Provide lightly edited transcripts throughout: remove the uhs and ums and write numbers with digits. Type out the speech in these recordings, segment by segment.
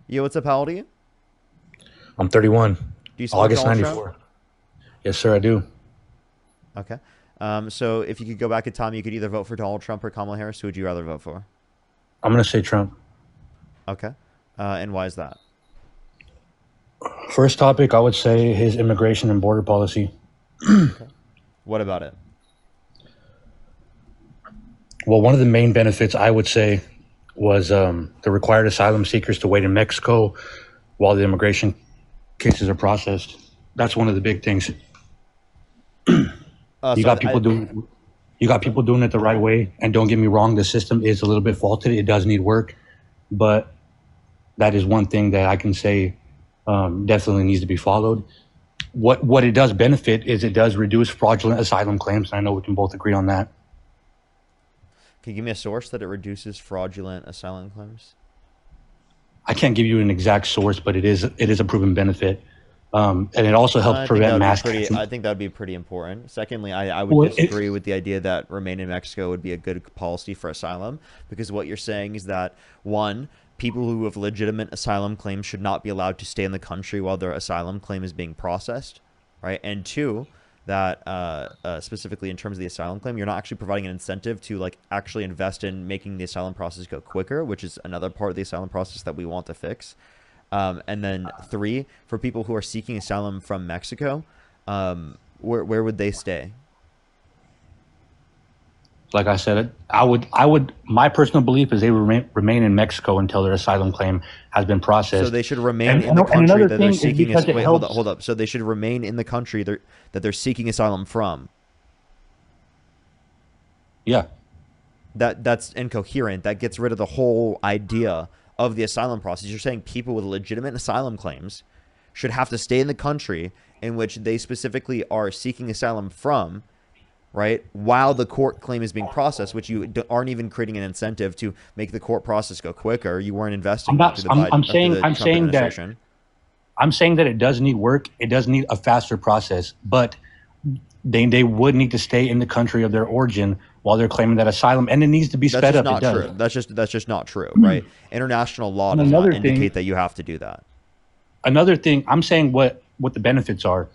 Yo, what's up? How old are you? I'm 31. Do you support August Donald Trump? 94. Yes, sir, I do. Okay. So if you could go back in time, you could either vote for Donald Trump or Kamala Harris. Who would you rather vote for? I'm going to say Trump. Okay. And why is that? First topic, I would say his immigration and border policy. Okay. What about it? Well, one of the main benefits I would say was the required asylum seekers to wait in Mexico while the immigration cases are processed. That's one of the big things. You So got people doing you got Sorry? people doing it the right way, and don't get me wrong, the system is a little bit faulted. It does need work, but that is one thing that I can say definitely needs to be followed. What it does benefit is it does reduce fraudulent asylum claims. And I know we can both agree on that. Can you give me a source that it reduces fraudulent asylum claims? I can't give you an exact source, but it is a proven benefit, and it also helps I think that prevent would be mass pretty. catching. I think that would be pretty important. Secondly, I would Well, it, disagree with the idea that remain in Mexico would be a good policy for asylum because what you're saying is that one, people who have legitimate asylum claims should not be allowed to stay in the country while their asylum claim is being processed, right? And two, that specifically in terms of the asylum claim, you're not actually providing an incentive to like actually invest in making the asylum process go quicker, which is another part of the asylum process that we want to fix. And then three, for people who are seeking asylum from Mexico, where would they stay? like I said, I would. My personal belief is they remain in Mexico until their asylum claim has been So processed. they should remain And in the and country another that they're thing is seeking. because it Wait, hold up, helps. hold up. So they should remain in the country that they're seeking asylum from. Yeah. That's incoherent. That gets rid of the whole idea of the asylum process. You're saying people with legitimate asylum claims should have to stay in the country in which they specifically are seeking asylum from, right? While the court claim is being processed, which you aren't even creating an incentive to make the court process go quicker. You weren't investing I'm in that not. through the I'm. Biden I'm or through saying. the I'm Trump saying that. administration. I'm saying that it does need work. It does need a faster process, but they would need to stay in the country of their origin while they're claiming that asylum, and it needs to be That's sped just up. It not does. true. That's just not true, right? International law And does not another indicate thing, that you have to do that. I'm saying what the benefits are.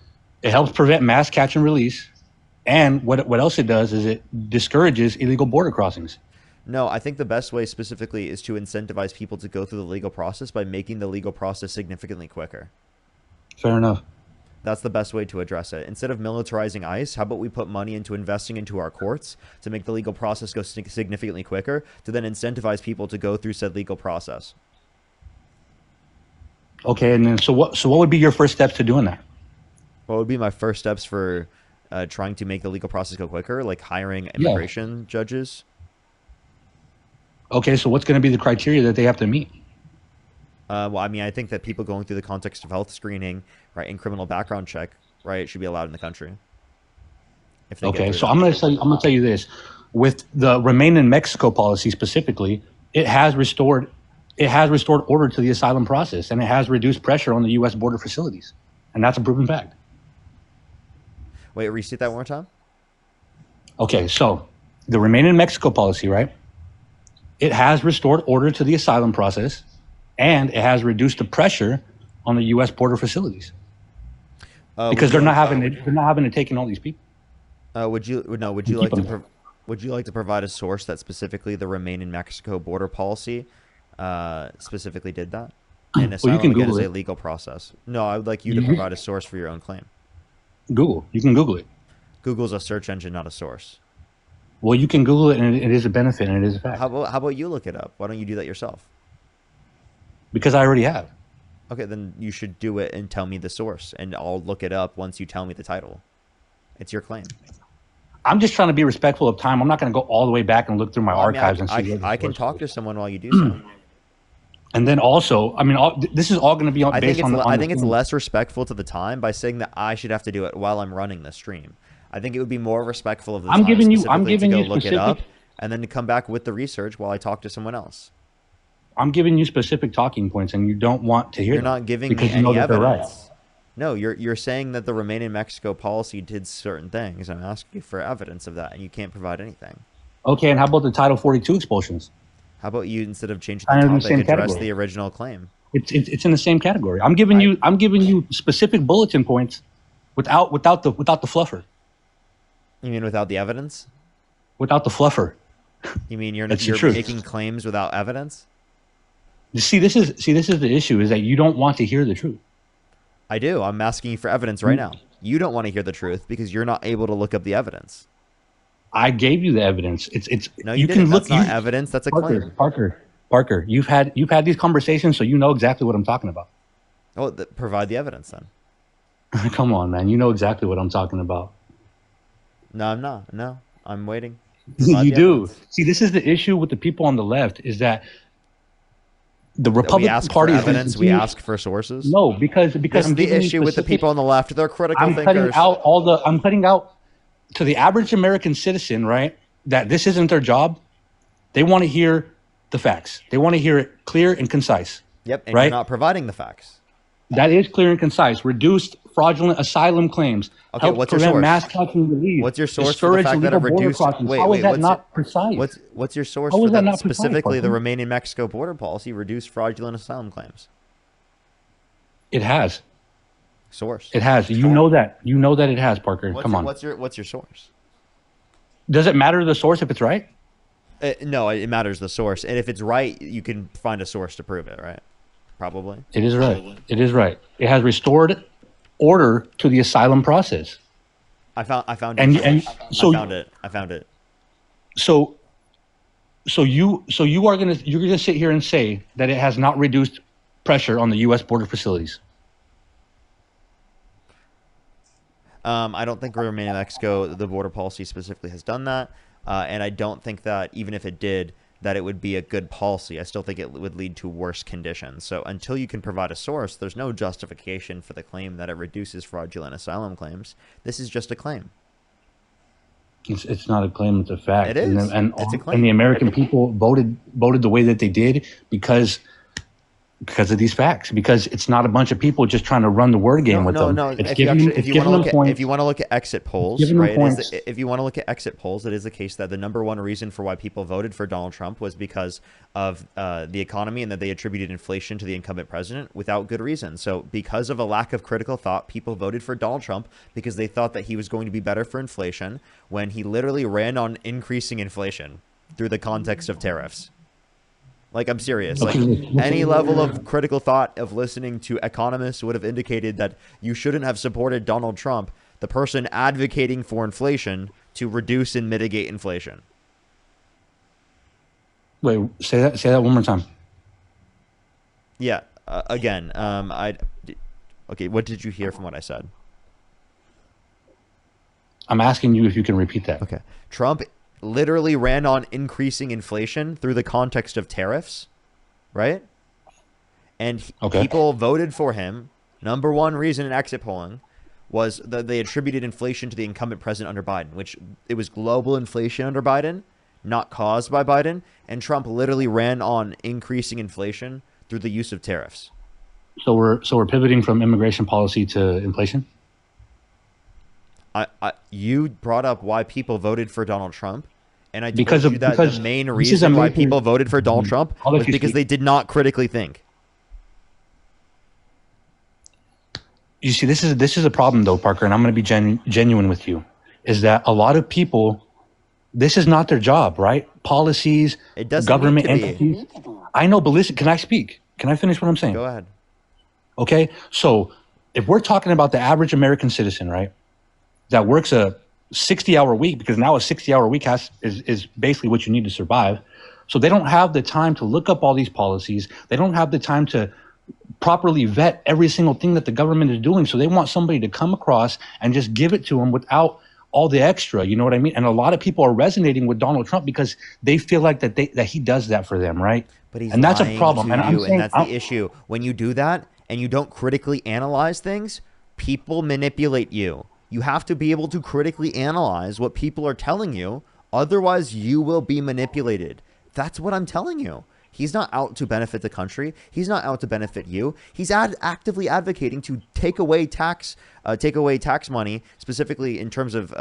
It helps prevent mass catch and release, and what else it does is it discourages illegal border crossings. No, I think the best way specifically is to incentivize people to go through the legal process by making the legal process significantly quicker. Fair enough. That's the best way to address it. Instead of militarizing ICE, how about we put money into investing into our courts to make the legal process go significantly quicker to then incentivize people to go through said legal process? Okay, and then so what would be your first steps to doing that? What would be my first steps for trying to make the legal process go quicker? Like hiring Yeah. immigration judges? Okay, so what's going to be the criteria that they have to meet? Well, I mean, I think that people going through the context of health screening, right, and criminal background check, right, should be allowed in the country if they get Okay, through so that. I'm gonna tell you this. With the remain in Mexico policy specifically, it has restored it has restored order to the asylum process, and it has reduced pressure on the U.S. border facilities, and that's a proven fact. Wait, restate that one more time. Okay, so the remain in Mexico policy, right? It has restored order to the asylum process, and it has reduced the pressure on the U.S. border facilities Would because you like they're not having to take in all these people would you no would and you keep like to them there. would you like to provide a source that specifically the remain in Mexico border policy specifically did that? And Well, you asylum can again is Google a it. legal process. No, I would like you to You, provide a source for your own claim. You can Google it. Google's a search engine, not a source. Well, you can Google it, and it is a benefit, and it is a fact How about you look it up? Why don't you do that yourself? because I already have. Okay, then you should do it and tell me the source, and I'll look it up once you tell me the title. It's your claim. I'm just trying to be respectful of time. I'm not going to go all the way back and look through my Well, I mean, archives and see where the I can source talk was. to someone while you do so. And then also, I mean, this is all going to be I think based it's on I the think it's thing. less respectful to the time by saying that I should have to do it while I'm running the stream. I think it would be more respectful of the time I'm specifically to giving go you look it specific up and then to come back with the research while I talk to someone else. I'm giving you specific talking points, and you don't want to hear You're them not giving me because you know any that they're right. evidence. No, you're saying that the Remain in Mexico policy did certain things. I'm asking you for evidence of that, and you can't provide anything. Okay, and how about the Title 42 expulsions? How about you, instead of changing the Kind of in the topic, same address category. the original claim? It's in the same category. I'm I, giving you specific bulletin points without the fluffer. you mean without the evidence? Without the fluffer. You mean That's the you're truth. making claims without evidence? This is the issue, is that you don't want to hear the truth. I do. I'm asking you for evidence right now. You don't want to hear the truth because you're not able to look up the evidence. I gave you the evidence. It's No, you you didn't. can That's look not you evidence. That's a Parker, claim. Parker, you've had these conversations, so you know exactly what I'm talking about. Oh, provide the evidence then. Come on, man. You know exactly what I'm talking about. No, I'm not. No, I'm waiting. Provide You the do. evidence. See, this is the issue with the people on the left, is that the That we Republican ask for Party is going to evidence. We continue. ask for sources. No, because This is I'm the giving you issue with the specific. people on the left. They're critical I'm cutting thinkers. out I'm cutting out to the average American citizen, right? That this isn't their job. They want to hear the facts. They want to hear it clear and concise. Yep, and you're Right? not providing the facts. That is clear and concise. Reduced fraudulent asylum claims. Okay, Help what's your prevent source? mass touching relief. What's your source for the Discourage fact that illegal it border reduced? crossings. Wait, How is wait. that not precise? What's your source How for is that that? not precise, Specifically, the Parker? Remain in Mexico border policy reduced fraudulent asylum claims. It has. Source. It has. You know that. You know that it has, Parker. Come on. What's your source? Does it matter the source if it's right? No, it matters the source, and if it's right, you can find a source to prove it. Right? Probably. It is right. It is right. It has restored order to the asylum process. I found And it. and so I found it. so you are you're gonna sit here and say that it has not reduced pressure on the U.S. border facilities. I don't think Remain in Mexico, the border policy specifically, has done that, and I don't think that even if it did, that it would be a good policy. I still think it would lead to worse conditions. So until you can provide a source, there's no justification for the claim that it reduces fraudulent asylum claims. This is just a claim. It's not a claim; it's a fact. It is. And It's a claim. and the American people voted the way that they did because of these facts. Because it's not a bunch of people just trying to run the word game with them. No. It's If giving you want to look at points. if you want to look at exit polls, Giving them right? points. If you want to look at exit polls, it is the case that the number one reason for why people voted for Donald Trump was because of the economy, and that they attributed inflation to the incumbent president without good reason. So because of a lack of critical thought, people voted for Donald Trump because they thought that he was going to be better for inflation, when he literally ran on increasing inflation through the context of tariffs. Like, I'm serious. Like, any level of critical thought of listening to economists would have indicated that you shouldn't have supported Donald Trump, the person advocating for inflation, to reduce and mitigate inflation. Wait, say that one more time. Yeah. Again, okay, what did you hear from what I said? I'm asking you if you can repeat that. Okay. Trump literally ran on increasing inflation through the context of tariffs, right? And people voted for him. Number one reason in exit polling was that they attributed inflation to the incumbent president under Biden, which it was global inflation under Biden, not caused by Biden. And Trump literally ran on increasing inflation through the use of tariffs. So we're pivoting from immigration policy to inflation. You brought up why people voted for Donald Trump, and I told Because you that the main reason why people voted for Donald Trump was because they did not critically think. You see, this is a problem though, Parker, and I'm going to be genuine with you. Is that a lot of people? This is not their job, right? Policies, It doesn't government need to be. entities. I know, but listen, can I speak? Can I finish what I'm saying? Go ahead. Okay, so if we're talking about the average American citizen, right, that works a 60-hour week, because now a 60-hour week is basically what you need to survive. So they don't have the time to look up all these policies. They don't have the time to properly vet every single thing that the government is doing. So they want somebody to come across and just give it to them without all the extra. You know what I mean? And a lot of people are resonating with Donald Trump because they feel like that he does that for them, right? But he's and that's a lying problem. to And I'm you, saying, and that's the issue. When you do that and you don't critically analyze things, people manipulate you. You have to be able to critically analyze what people are telling you. Otherwise, you will be manipulated. That's what I'm telling you. He's not out to benefit the country. He's not out to benefit you. He's actively advocating to take away tax money, specifically in terms of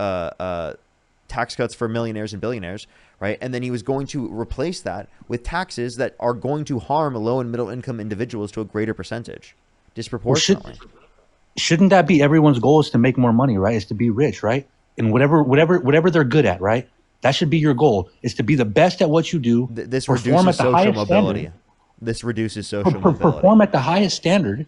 tax cuts for millionaires and billionaires, right? And then he was going to replace that with taxes that are going to harm low and middle income individuals to a greater percentage, disproportionately. Shouldn't that be everyone's goal, is to make more money, right? Is to be rich, right? And whatever they're good at, right? That should be your goal, is to be the best at what you do. This perform reduces at the social highest mobility. standard, This reduces social mobility. perform at the highest standard,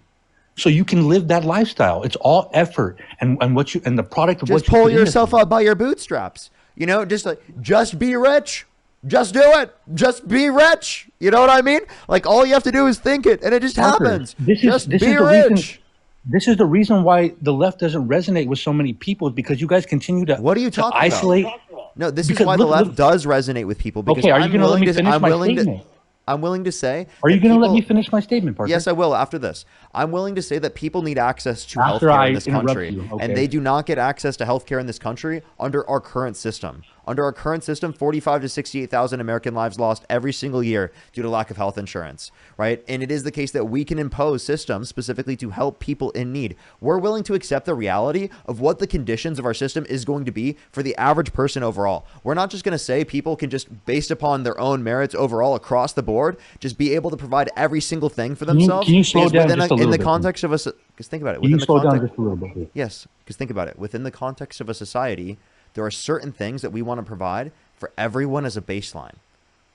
so you can live that lifestyle. It's all effort and the product of what you Just pull put into yourself things. up by your bootstraps. You know, just be rich. Just do it. Just be rich. You know what I mean? Like, all you have to do is think it, and it just Parker, happens. this Just is be the rich. reason. This is the reason why the left doesn't resonate with so many people, is because you guys continue to What are you to talking isolate. about? No, this is Because why the look- left look- does resonate with people. Because Okay, are you I'm going to let willing me to- finish I'm my willing to- statement? I'm willing to say. Are you that going to let people- me finish my statement, Parker? Yes, I will after this. I'm willing to say that people need access to After healthcare I in this interrupt country, you, okay. and they do not get access to healthcare in this country under our current system. Under our current system, 45 to 68,000 American lives lost every single year due to lack of health insurance, right? And it is the case that we can impose systems specifically to help people in need. We're willing to accept the reality of what the conditions of our system is going to be for the average person overall. We're not just going to say people can just, based upon their own merits overall across the board, just be able to provide every single thing for themselves. Can you slow Because down within just a in little the bit, context of us, because think about it. Can you Within the slow down context, just a little bit, please? yes, because think about it. Within the context of a society, there are certain things that we want to provide for everyone as a baseline,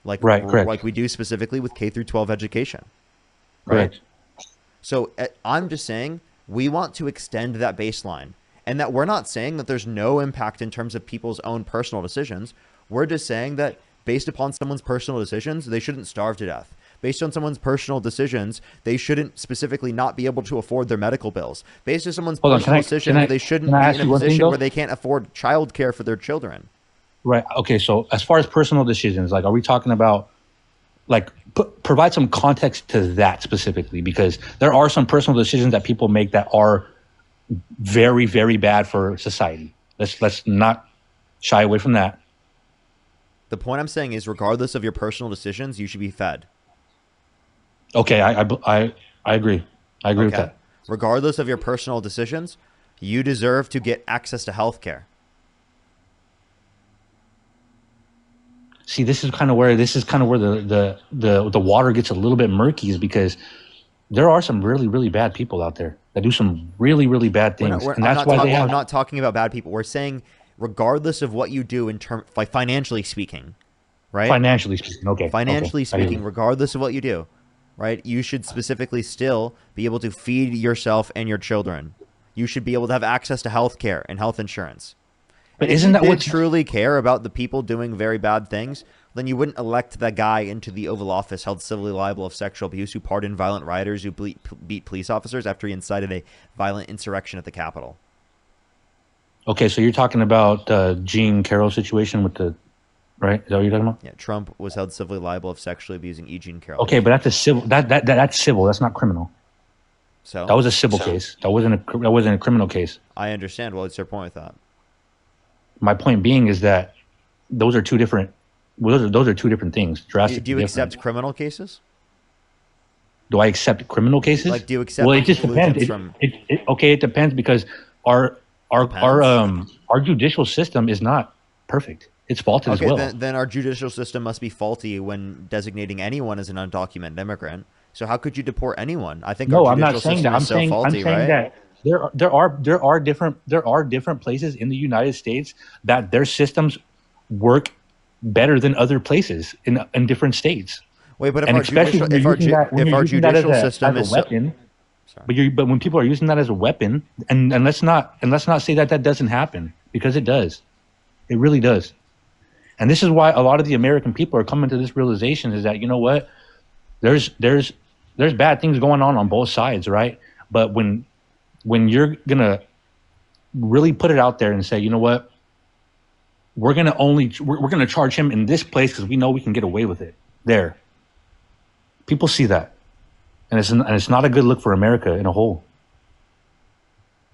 like Right, correct. like we do specifically with K through 12 education, right? Correct. So I'm just saying we want to extend that baseline, and that we're not saying that there's no impact in terms of people's own personal decisions. We're just saying that based upon someone's personal decisions, they shouldn't starve to death. Based on someone's personal decisions, they shouldn't specifically not be able to afford their medical bills. Based on someone's Hold on, personal can I- decisions, can I- they shouldn't can I be ask in a you one thing, position though? where they can't afford childcare for their children. Right. Okay. So as far as personal decisions, like, are we talking about, like, provide some context to that specifically? Because there are some personal decisions that people make that are very, very bad for society. Let's not shy away from that. The point I'm saying is, regardless of your personal decisions, you should be fed. Okay. I agree. I agree with Okay. that. Regardless of your personal decisions, you deserve to get access to health care. See, this is kind of where the water gets a little bit murky, is because there are some really, really bad people out there that do some really, really bad things, and that's why they have. I'm not talking about bad people. We're saying regardless of what you do in term, like financially speaking, right? Financially speaking, okay. Financially okay. I hear speaking, you. regardless of what you do, right? You should specifically still be able to feed yourself and your children. You should be able to have access to health care and health insurance. But And if isn't you that did what truly care about the people doing very bad things, then you wouldn't elect that guy into the Oval Office held civilly liable of sexual abuse who pardoned violent rioters who beat police officers after he incited a violent insurrection at the Capitol. Okay, so you're talking about Jean Carroll situation with the, right? Is that what you're talking about? Yeah, Trump was held civilly liable of sexually abusing E. Jean Carroll. Okay, but that's a civil. That's civil. That's not criminal. So That was a civil case. That wasn't a criminal case. I understand. Well, what's your point with that? My point being is that those are two different. Well, those are two different things. Drastically Do you different. accept criminal cases? Do I accept criminal cases? Like, do you accept Well, it just depends. conclusions from- Okay, it depends, because our judicial system is not perfect. It's faulted as Okay, well. then our judicial system must be faulty when designating anyone as an undocumented immigrant. So how could you deport anyone? I think No, our I'm judicial not saying system that. is so faulty, I'm saying right? that there are different places in the United States that their systems work better than other places in different states. Wait, but if And our especially judicial, when you're using that- when if you're our using that as judicial a- system as is a weapon, Sorry. but when people are using that as a weapon, and let's not say that doesn't happen, because it does. It really does. And this is why a lot of the American people are coming to this realization, is that, you know what, there's bad things going on both sides, right? But when you're gonna really put it out there and say, you know what, we're gonna charge him in this place because we know we can get away with it there. People see that, and it's not a good look for America in a whole.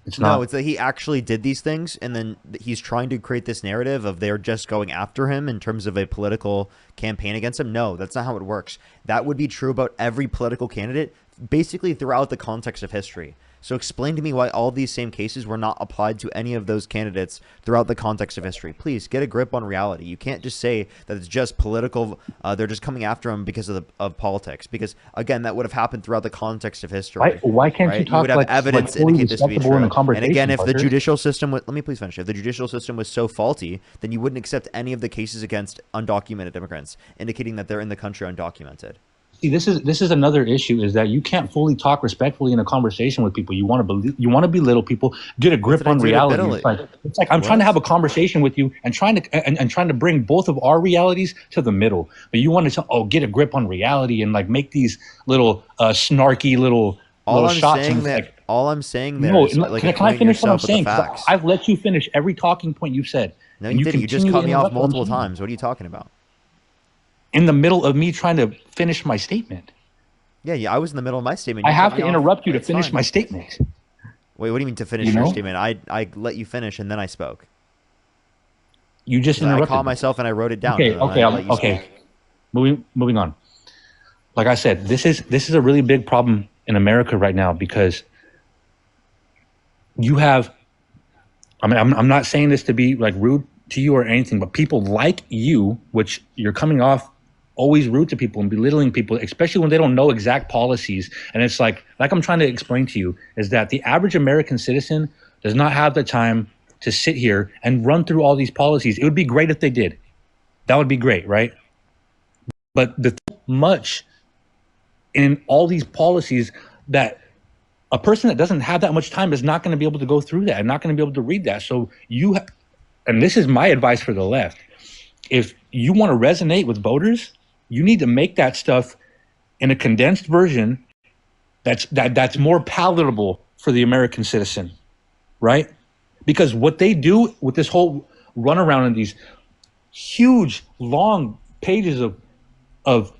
It's not. No, it's that he actually did these things, and then he's trying to create this narrative of they're just going after him in terms of a political campaign against him. No, that's not how it works. That would be true about every political candidate basically throughout the context of history. So explain to me why all these same cases were not applied to any of those candidates throughout the context of history. Please get a grip on reality. You can't just say that it's just political. They're just coming after him because of politics. Because again, that would have happened throughout the context of history. Why can't you Right? You talk would have evidence to fully indicate this to be respectable in a true. And again, conversation, if the Parker? judicial system let me please finish. If the judicial system was so faulty, then you wouldn't accept any of the cases against undocumented immigrants, indicating that they're in the country undocumented. See, this is another issue, is that you can't fully talk respectfully in a conversation with people. You want to belittle people, get a grip on reality. It's like I'm trying to have a conversation with you and trying to bring both of our realities to the middle. But you want to get a grip on reality and like make these little snarky little shots. All I'm saying there no, is like can I finish what I'm saying? Facts. I've let you finish every talking point you've said. No, you didn't. You just cut me off multiple times. What are you talking about? In the middle of me trying to finish my statement. Yeah, I was in the middle of my statement. I have to interrupt you to finish my statement. Wait, what do you mean to finish your statement? I let you finish and then I spoke. You just interrupted. I caught myself and I wrote it down. Okay. Moving on. Like I said, this is a really big problem in America right now, because you have, I mean, I'm not saying this to be like rude to you or anything, but people like you, which you're coming off always rude to people and belittling people, especially when they don't know exact policies. And it's like I'm trying to explain to you, is that the average American citizen does not have the time to sit here and run through all these policies. It would be great if they did. That would be great, right? But the much in all these policies that a person that doesn't have that much time is not going to be able to go through that and not going to be able to read that. So and this is my advice for the left. If you want to resonate with voters, you need to make that stuff in a condensed version that's more palatable for the American citizen, right? Because what they do with this whole runaround in these huge, long pages of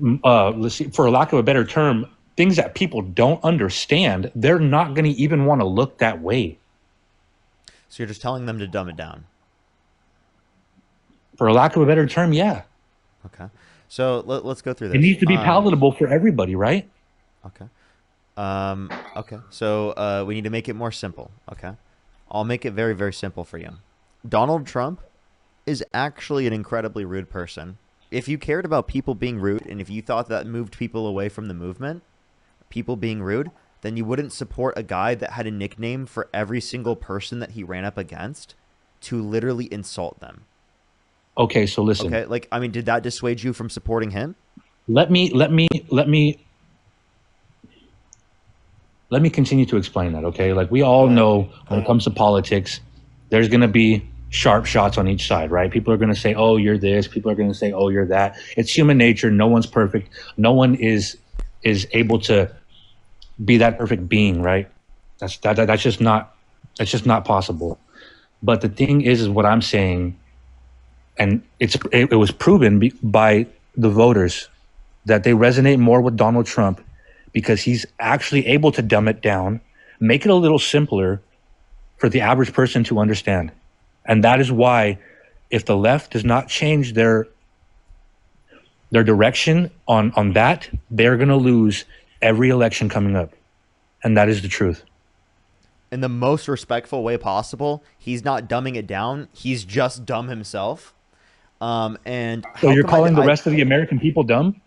let's see, for lack of a better term, things that people don't understand, they're not going to even want to look that way. So you're just telling them to dumb it down. For lack of a better term, yeah. Okay. So let's go through this. It needs to be palatable for everybody, right? Okay. Okay. So we need to make it more simple. Okay. I'll make it very, very simple for you. Donald Trump is actually an incredibly rude person. If you cared about people being rude, and if you thought that moved people away from the movement, people being rude, then you wouldn't support a guy that had a nickname for every single person that he ran up against to literally insult them. Okay, so listen. Okay, like, I mean, did that dissuade you from supporting him? Let me continue to explain that, okay? Like, we all know when it comes to politics, there's going to be sharp shots on each side, right? People are going to say, oh, you're this. People are going to say, oh, you're that. It's human nature. No one's perfect. No one is able to be that perfect being, right? That's just not possible. But the thing is what I'm saying, and it was proven by the voters that they resonate more with Donald Trump because he's actually able to dumb it down, make it a little simpler for the average person to understand. And that is why, if the left does not change their direction on that, they're going to lose every election coming up. And that is the truth. In the most respectful way possible, he's not dumbing it down. He's just dumb himself. And so you're calling the rest of the American people dumb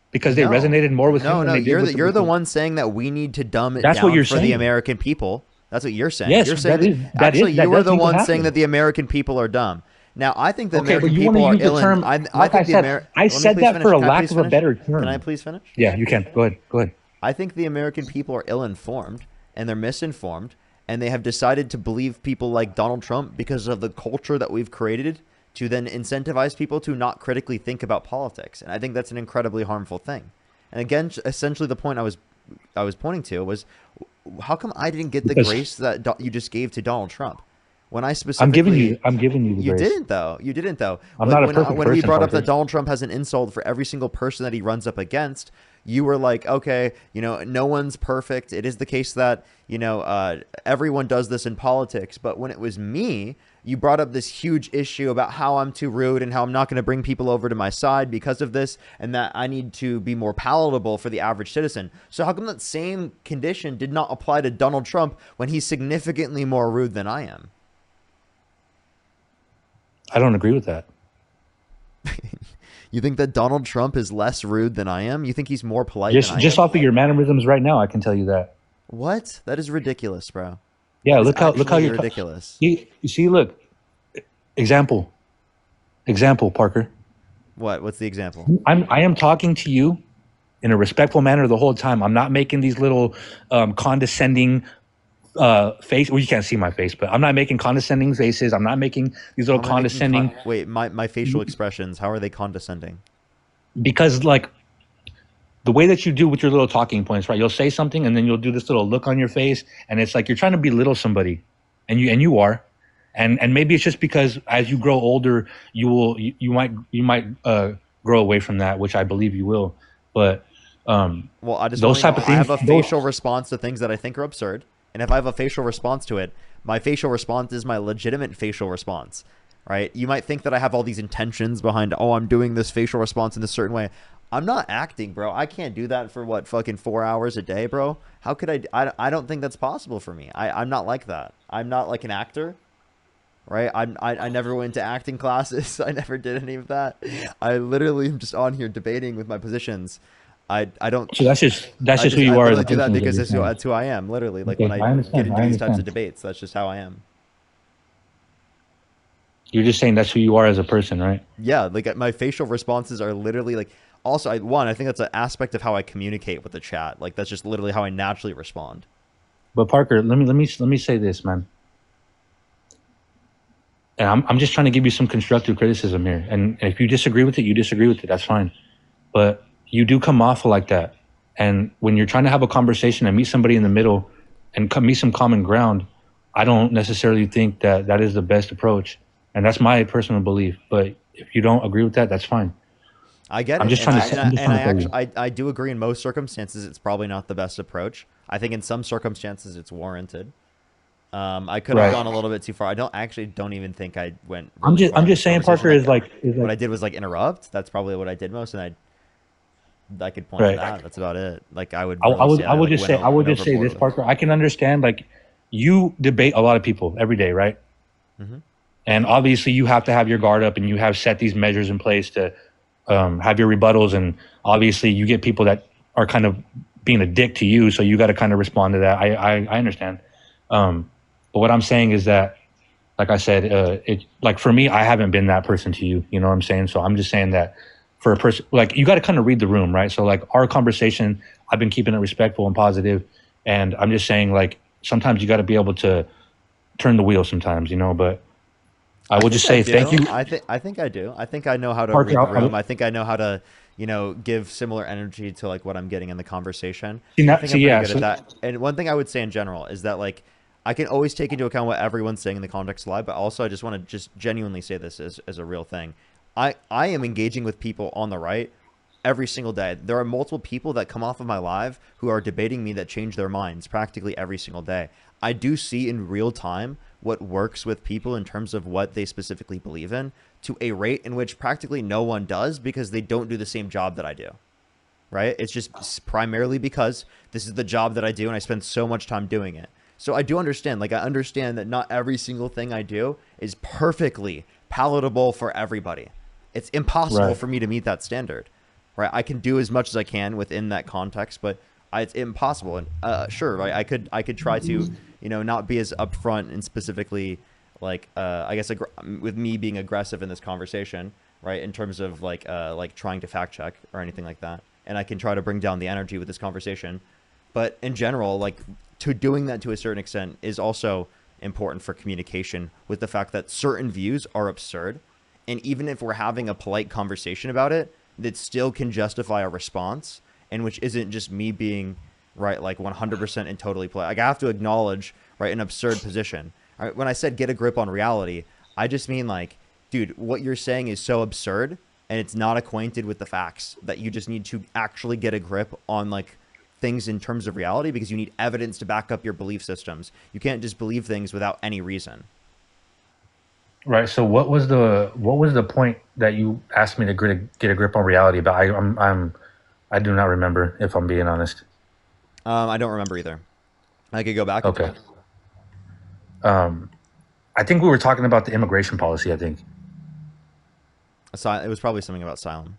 because they resonated more with him than they did with you're the one saying that we need to dumb it That's down what you're for saying. the American people. That's what you're saying. Yes, you're saying you were the one saying that the American people are dumb. Now, I think the American people are ill. I said that for a lack of a better term. Can I please finish? Yeah, you can. Go ahead. I think the American people are ill-informed and they're misinformed, and they have decided to believe people like Donald Trump because of the culture that we've created to then incentivize people to not critically think about politics. And I think that's an incredibly harmful thing. And again, essentially the point I was pointing to was, how come I didn't get the grace that you just gave to Donald Trump? When I specifically, I'm giving you the grace. You didn't though. I'm not a perfect person. When we brought up that Donald Trump has an insult for every single person that he runs up against, you were like, okay, no one's perfect. It is the case that, everyone does this in politics. But when it was me, you brought up this huge issue about how I'm too rude and how I'm not going to bring people over to my side because of this, and that I need to be more palatable for the average citizen. So how come that same condition did not apply to Donald Trump when he's significantly more rude than I am? I don't agree with that. You think that Donald Trump is less rude than I am? You think he's more polite than Just I just am? off of your mannerisms right now, I can tell you that. What? That is ridiculous, bro. Yeah, That is look how actually you're. ridiculous. You see, look, example, example, Parker. What? What's the example? I am talking to you in a respectful manner the whole time. I'm not making these little condescending face. Well, you can't see my face, but I'm not making condescending faces. I'm not making these little How am I making condescending wait, my facial expressions, how are they condescending? because like the way that you do with your little talking points, right? You'll say something and then you'll do this little look on your face, and it's like you're trying to belittle somebody, and you are, and maybe it's just because as you grow older, you might grow away from that, which I believe you will, but Well, I just want those to know type of I things, have a those facial response to things that I think are absurd. And if I have a facial response to it, my facial response is my legitimate facial response, right? You might think that I have all these intentions behind, oh, I'm doing this facial response in a certain way. I'm not acting, bro. I can't do that for what, fucking 4 hours a day, bro? How could I don't think that's possible for me. I'm not like that. I'm not like an actor, right? I never went to acting classes. I never did any of that. I literally am just on here debating with my positions. I don't so that's just who I you are as literally a do that person. Is what because you're saying. that's who I am. Literally, like when Okay, I I get understand. into I these types of understand. debates, that's just how I am. You're just saying that's who you are as a person, right? Yeah, like my facial responses are literally like. Also, I think that's an aspect of how I communicate with the chat. Like that's just literally how I naturally respond. But Parker, let me say this, man. And I'm just trying to give you some constructive criticism here. And if you disagree with it, you disagree with it. That's fine. But you do come off like that. And when you're trying to have a conversation and meet somebody in the middle and meet some common ground, I don't necessarily think that that is the best approach. And that's my personal belief. But if you don't agree with that, that's fine. I get I'm it, just trying to. I'm just and trying I to tell actually you. I do agree in most circumstances it's probably not the best approach. I think in some circumstances it's warranted. I could have Right. gone a little bit too far. don't even think I went I'm really just. far I'm in this just saying, conversation. Parker Like is what like I did was like interrupt. That's probably what I did most, and I could point to right. that. That's about it. Like I would I really would say I I would like just say I would went just say overboard this, with it. Parker. I can understand like you debate a lot of people every day, right? Hmm. And obviously you have to have your guard up and you have set these measures in place to have your rebuttals. And obviously you get people that are kind of being a dick to you, so you got to kind of respond to that. I understand. But what I'm saying is that, like I said, it like for me, I haven't been that person to you. You know what I'm saying? So I'm just saying that for a person, like you got to kind of read the room, right? So like our conversation, I've been keeping it respectful and positive, and I'm just saying like sometimes you got to be able to turn the wheel sometimes, you know. But I I will think just I say thank do. you, I think I do. I think I know how to Parker. read the room. I think I know how to, give similar energy to like what I'm getting in the conversation. I think I'm pretty yeah. good at So that. And one thing I would say in general is that like I can always take into account what everyone's saying in the context of live, but also I just want to just genuinely say this as a real thing. I am engaging with people on the right every single day. There are multiple people that come off of my live who are debating me that change their minds practically every single day. I do see in real time what works with people in terms of what they specifically believe in to a rate in which practically no one does because they don't do the same job that I do. Right? It's just primarily because this is the job that I do and I spend so much time doing it. So I do understand, like I understand that not every single thing I do is perfectly palatable for everybody. It's impossible right. for me to meet that standard, right? I can do as much as I can within that context, but it's impossible. And sure, right? I could try to, not be as upfront and specifically like I guess with me being aggressive in this conversation, right? In terms of like trying to fact check or anything like that, and I can try to bring down the energy with this conversation. But in general, like to doing that to a certain extent is also important for communication with the fact that certain views are absurd. And even if we're having a polite conversation about it, that still can justify a response, and which isn't just me being right, like 100% and totally polite. Like I have to acknowledge, right, an absurd position. All right, when I said get a grip on reality, I just mean like, dude, what you're saying is so absurd and it's not acquainted with the facts that you just need to actually get a grip on like things in terms of reality because you need evidence to back up your belief systems. You can't just believe things without any reason. Right. So what was the point that you asked me to get a grip on reality about? I do not remember, if I'm being honest. I don't remember either. I could go back into Okay. it. Um, I think we were talking about the immigration policy. I think. It was probably something about asylum.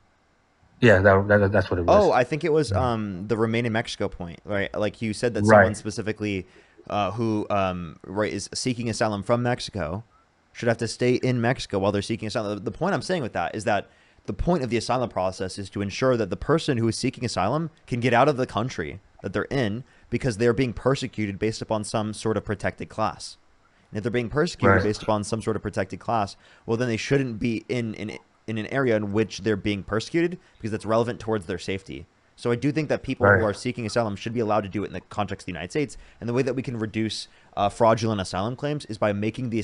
Yeah, that's what it Oh, was. I think it was the remain in Mexico point, right? Like you said that someone Right. specifically who right is seeking asylum from Mexico should have to stay in Mexico while they're seeking asylum. The point I'm saying with that is that the point of the asylum process is to ensure that the person who is seeking asylum can get out of the country that they're in because they're being persecuted based upon some sort of protected class. And if they're being persecuted Right. based upon some sort of protected class, well, then they shouldn't be in an area in which they're being persecuted because that's relevant towards their safety. So I do think that people who Right. are seeking asylum should be allowed to do it in the context of the United States. And the way that we can reduce fraudulent asylum claims is by making the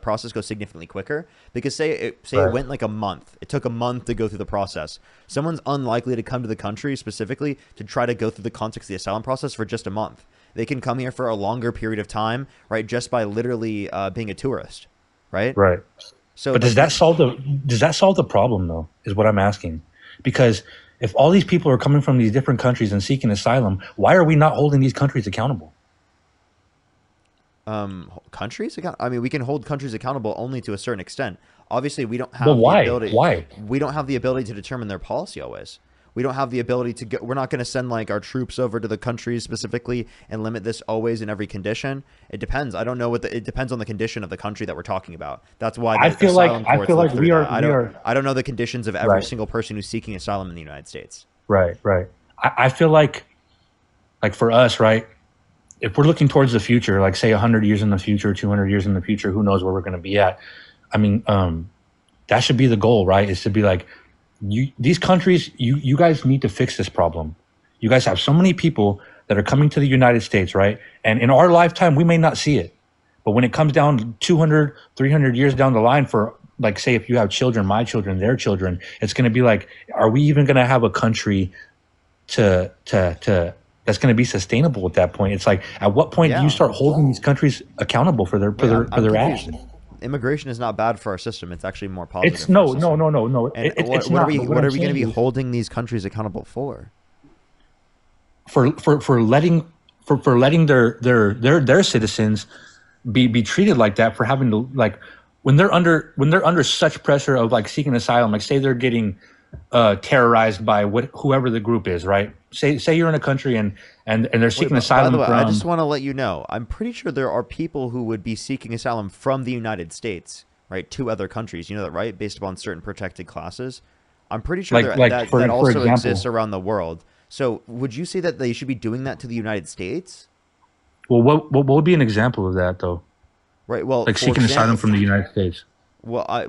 process go significantly quicker. Because say it Right. went like a month, it took a month to go through the process. Someone's unlikely to come to the country specifically to try to go through the context of the asylum process for just a month. They can come here for a longer period of time, right? Just by literally being a tourist, right? Right. So But does like that solve the problem though? Is what I'm asking. Because if all these people are coming from these different countries and seeking asylum, why are we not holding these countries accountable? countries account. I mean, we can hold countries accountable only to a certain extent. Obviously, we don't But have the why? ability. Why? We don't have the ability to determine their policy always. We don't have the ability to go. We're not going to send like our troops over to the countries specifically and limit this always in every condition. It depends. I don't know it depends on the condition of the country that we're talking about. That's why I the feel like asylum I courts feel look like through we are that. we are I don't know the conditions of every right. single person who's seeking asylum in the United States. Right. Right. I feel like for us, right? If we're looking towards the future, like say 100 years in the future, 200 years in the future, who knows where we're going to be at? I mean, that should be the goal, right? Is to be like, these countries, you guys need to fix this problem. You guys have so many people that are coming to the United States, right? And in our lifetime, we may not see it, but when it comes down 200, 300 years down the line, for like, say, if you have children, my children, their children, it's going to be like, are we even going to have a country to that's going to be sustainable at that point? It's like, at what point do you Yeah, start holding these countries accountable for their for wait, their for I'm their confused. actions? Immigration is not bad for our system. It's actually more It's positive for our no, no, system. no, no, no. And It's what are not. we But what what I'm are we going to saying be is, holding these countries accountable for? for letting their citizens be treated like that, for having to, like, when they're under such pressure of like seeking asylum, like say they're getting terrorized by whoever the group is, right? Say you're in a country and they're Wait, seeking but by the asylum way, I just from. want to let you know, I'm pretty sure there are people who would be seeking asylum from the United States, right, to other countries. You know that, right? Based upon certain protected classes. I'm pretty sure Like that for also exists example. around the world. So, would you say that they should be doing that to the United States? Well, what would be an example of that though? Right. Well, Like for seeking asylum example, from the United States.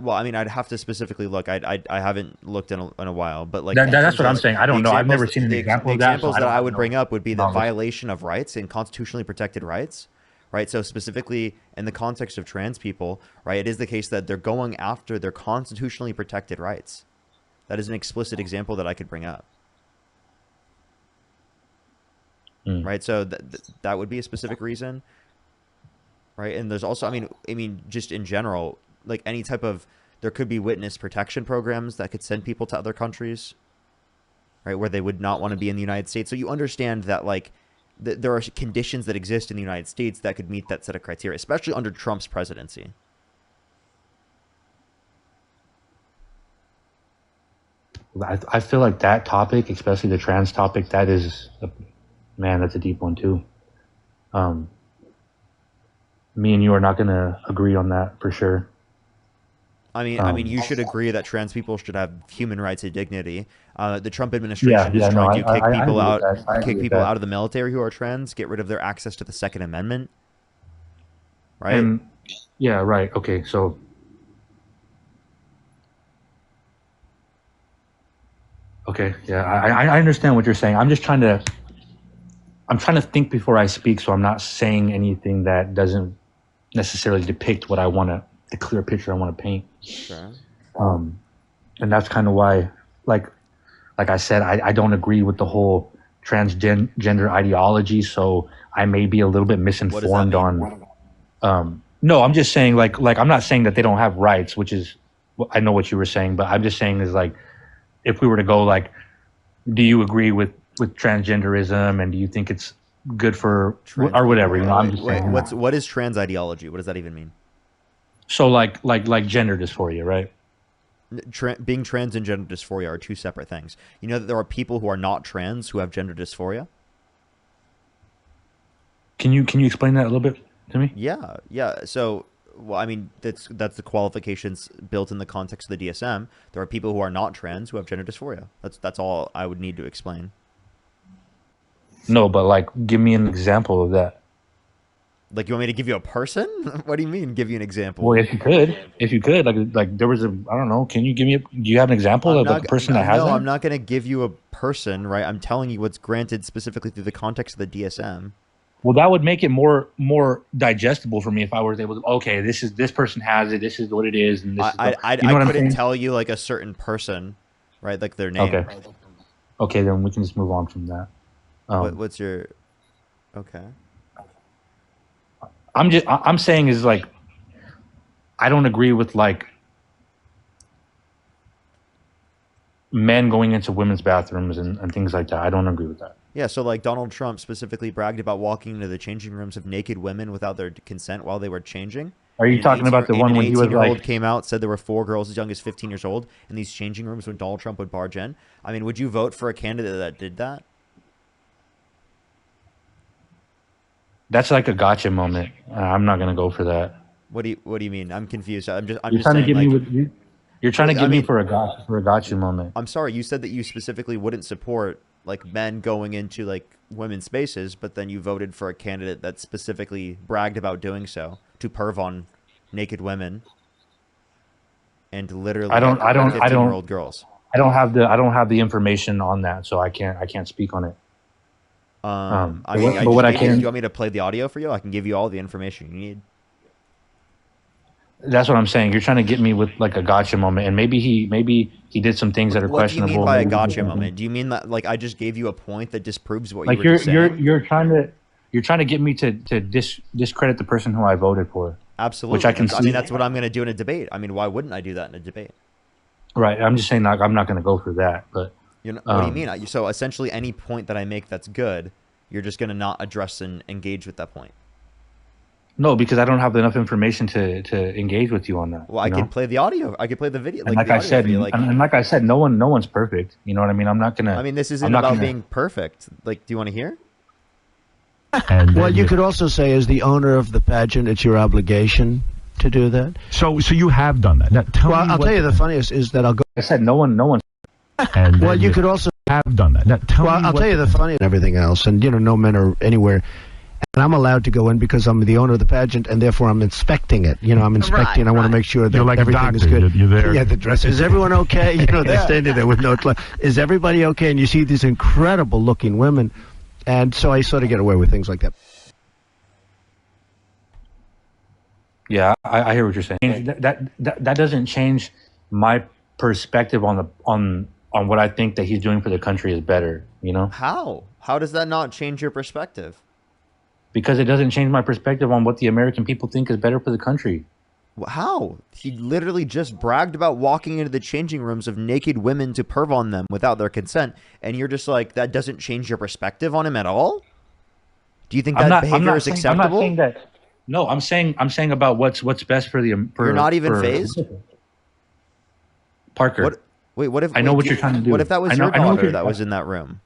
I mean, I'd have to specifically look. I haven't looked in a while, but like in That's terms what of I'm saying. I the don't know. I've never seen an example the of that, so examples I that don't I have would bring no up would be the knowledge. violation of rights and constitutionally protected rights, right? So specifically in the context of trans people, right, it is the case that they're going after their constitutionally protected rights. That is an explicit example that I could bring up, Mm. right? So that would be a specific reason, right? And there's also, I mean, just in general, like any type of, there could be witness protection programs that could send people to other countries, right, where they would not want to be in the United States. So you understand that like there are conditions that exist in the United States that could meet that set of criteria, especially under Trump's presidency. I feel like that topic, especially the trans topic, man, that's a deep one too. Um, Me and you are not going to agree on that for sure. I mean, Um, you should agree that trans people should have human rights and dignity. The Trump yeah, administration is yeah, no, trying to I agree with that. I agree kick with people that. out of the military who are trans, get rid of their access to the Second Amendment, right? And yeah, right. Okay, so okay, yeah, I understand what you're saying. I'm trying to think before I speak, so I'm not saying anything that doesn't necessarily depict what I want to, the clear picture I want to paint. Sure. Um, and that's kind of why, like like I said, I don't agree with the whole transgender ideology. So I may be a little bit What does that misinformed mean? on No, I'm just saying like I'm not saying that they don't have rights, which is I know what you were saying, but I'm just saying is like if we were to go like, do you agree with transgenderism and do you think it's good for Trans or whatever? people. You know, I'm just Wait. saying. What is trans ideology? What does that even mean? So like gender dysphoria, right? Being trans and gender dysphoria are two separate things. You know that there are people who are not trans who have gender dysphoria? Can you explain that a little bit to me? Yeah, yeah. So, well, I mean, that's the qualifications built in the context of the DSM. There are people who are not trans who have gender dysphoria. That's all I would need to explain. No, but like give me an example of that. Like, you want me to give you a person? What do you mean, give you an example? Well, if you could, like there was a, I don't know. Can you give me? Do you have an example I'm of like not. a person that has No, I'm that? not going to give you a person, right? I'm telling you what's granted specifically through the context of the DSM. Well, that would make it more digestible for me if I was able to. Okay, this person has it. This is what it is, and this is the, you know I what I'm couldn't saying? tell you like a certain person, right? Like their name. Okay, okay, then we can just move on from that. What's your? Okay. I'm saying is like I don't agree with like men going into women's bathrooms and things like that. I don't agree with that. Yeah, so like Donald Trump specifically bragged about walking into the changing rooms of naked women without their consent while they were changing. Are you talking about the And one an when he was 18-year-old like? came out, said there were 4 girls as young as 15 years old in these changing rooms when Donald Trump would barge in. I mean, would you vote for a candidate that did that? That's like a gotcha moment. I'm not gonna go for that. What do you mean? I'm confused. I'm You're just trying to saying get me like with you're trying to I get me mean, for a gotcha moment. I'm sorry, you said that you specifically wouldn't support like men going into like women's spaces, but then you voted for a candidate that specifically bragged about doing so to perv on naked women and I literally don't I don't I 15-year-old don't girls. I don't have the information on that, so I can't speak on it. I mean, I But just what I gave you. Do can, you want me to play the audio for you? I can give you all the information you need. that's what I'm saying. You're trying to get me with like a gotcha moment, and maybe he did some things that are What do you mean questionable. by a Maybe he did gotcha something. moment? Do you mean that like I just gave you a point that disproves what you Like were just saying? you're trying to get me to discredit the person who I voted for, which Absolutely. I can I mean, see. that's what I'm going to do in a debate. I mean, why wouldn't I do that in a debate? Right. I'm just saying like, I'm not going to go for that, but You know, what do you mean? So essentially, any point that I make that's good, you're just going to not address and engage with that point. no, because I don't have enough information to engage with you on that. Well, I You can know? play the audio. I can play the video, And like like the I audio said, for you. Like, and like I said, no one's perfect. You know what I mean? I'm not I gonna. mean, this I'm isn't not about gonna. being perfect. Like, do you want to hear? Well, you could also say, as the owner of the pageant, it's your obligation to do that. So you have done that. Now, tell Well, me I'll what tell you the funniest is that I'll go. I said no one's. Well, you could also. have done that. Now, tell Well, me I'll what tell you the funniest and everything else, and no men are anywhere. And I'm allowed to go in because I'm the owner of the pageant, and therefore I'm inspecting it. I'm inspecting. Right, I want to right. make sure that You're like a everything is doctor. good. You're there. Yeah, the dress. Is everyone okay? They're standing there with no. Is everybody okay? And you see these incredible-looking women, and so I sort of get away with things like that. Yeah, I hear what you're saying. That doesn't change my perspective on what I think that he's doing for the country is better. You know, How? How does that not change your perspective? because it doesn't change my perspective on what the American people think is better for the country. How? He literally just bragged about walking into the changing rooms of naked women to perv on them without their consent, and you're just like, that doesn't change your perspective on him at all? Do you think that behavior is acceptable? I'm not saying that. No, I'm saying about what's best for the. For, You're not even for phased? Parker. What? Wait, what if I know what you're trying to do. What if that was I know your what daughter you're- that was in that room?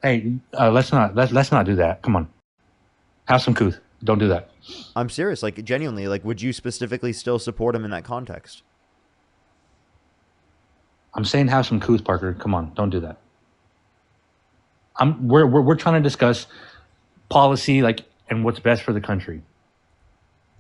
Hey, let's not do that. Come on, have some couth. Don't do that. I'm serious, like genuinely, like would you specifically still support him in that context? I'm saying have some couth, Parker. Come on, don't do that. We're trying to discuss policy, like, and what's best for the country.